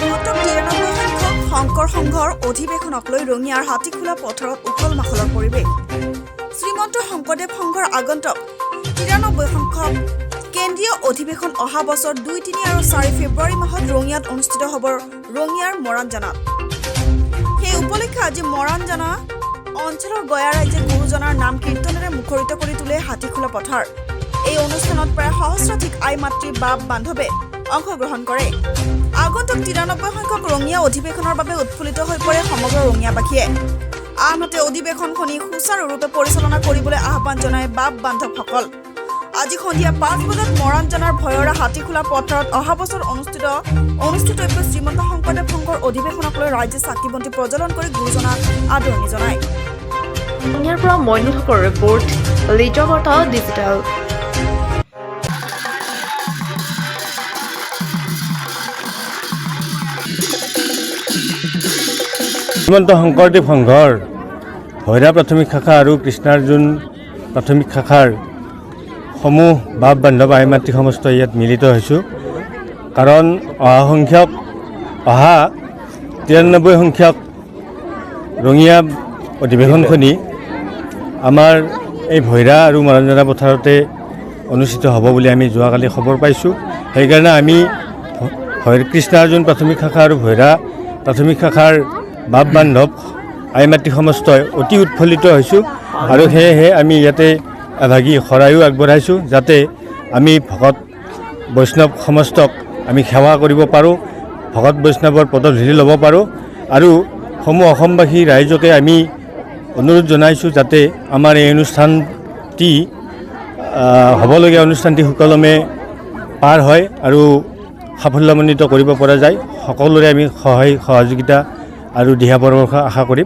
শ্ৰীমন্ত 93 সংখ্যক শংকৰ সংঘৰ অধিৱেশনক লৈ ৰঙিয়াৰ হাতীখোলা পথাৰত উখল-মাখলৰ পৰিৱেশ। শ্ৰীমন্ত শংকৰদেৱ সংঘৰ আগন্তুক 93 সংখ্যক কেন্দ্ৰীয় অধিৱেশন অহা বছৰ 2, 3 আৰু 4 ফেব্ৰুৱাৰী মাহত ৰঙিয়াত অনুষ্ঠিত হ'ব। ৰঙিয়াৰ মৰাণজানাত সেই উপলক্ষে আজি মৰাণজানা অঞ্চলৰ গয়া ৰাইজে গুৰুজনাৰ নাম কীৰ্তনেৰে মুখৰিত কৰি তোলে হাতীখোলা পথাৰ। এই অনুষ্ঠানত প্ৰায় সহস্ৰাধিক আই মাতৃ বাপ বান্ধৱে অংশগ্ৰহণ কৰে। আগন্তুক 93 সংখ্যক ৰঙিয়া অধিৱেশনৰ বাবে উৎফুল্লিত হৈ পৰে সমগ্ৰ ৰঙিয়াবাসীয়ে। আনহাতে অধিৱেশনখনি সুচাৰুৰূপে পৰিচালনা কৰিবলৈ আহ্বান জনায় বাপ বান্ধৱসকল। আজি সন্ধিয়া 5 বজাত মৰাণজানাৰ ভয়ৰা হাতীখোলা পথাৰত অহা বছৰ অনুষ্ঠিতব্য শ্ৰীমন্ত শংকৰদেৱ সংঘৰ অধিৱেশনক লৈ ৰাইজে চাকি বন্তি প্ৰজ্বলন কৰি গুৰুজনাক আদৰণি জনায়। ৰঙিয়াৰ পৰা মইনুল হকৰ ৰিপৰ্ট, লিটৰ বাৰ্তা ডিজিটেল। শ্ৰীমন্ত শংকৰদেৱ সংঘৰ ভৈৰা প্ৰাথমিক শাখা আৰু কৃষ্ণাৰ্জুন প্ৰাথমিক শাখাৰ সমূহ বাপ বান্ধৱ আই মাতৃ সমস্ত ইয়াত মিলিত হৈছোঁ। কাৰণ অহা 93 সংখ্যক ৰঙিয়া অধিৱেশনখনি আমাৰ এই ভৈৰা আৰু মৰাণজানা পথাৰতে অনুষ্ঠিত হ'ব বুলি আমি যোৱাকালি খবৰ পাইছোঁ। সেইকাৰণে আমি কৃষ্ণাৰ্জুন প্ৰাথমিক শাখা আৰু ভৈৰা প্ৰাথমিক শাখাৰ বাপ বান্ধৱ আই মাতৃ সমস্তই অতি উৎফুল্লিত হৈছোঁ আৰু সেয়েহে আমি ইয়াতে এভাগী শৰায়ো আগবঢ়াইছোঁ যাতে আমি ভকত বৈষ্ণৱ সমস্তক আমি সেৱা কৰিব পাৰোঁ, ভকত বৈষ্ণৱৰ পদধূলি ল'ব পাৰোঁ। আৰু সমূহ অসমবাসী ৰাইজকে আমি অনুৰোধ জনাইছোঁ যাতে আমাৰ এই অনুষ্ঠানটি হ'বলগীয়া অনুষ্ঠানটি সুকলমে পাৰ হয় আৰু সাফল্যমণ্ডিত কৰিব পৰা যায়। সকলোৰে আমি সহায় সহযোগিতা আৰু দিহা পৰামৰ্শ আশা কৰিম।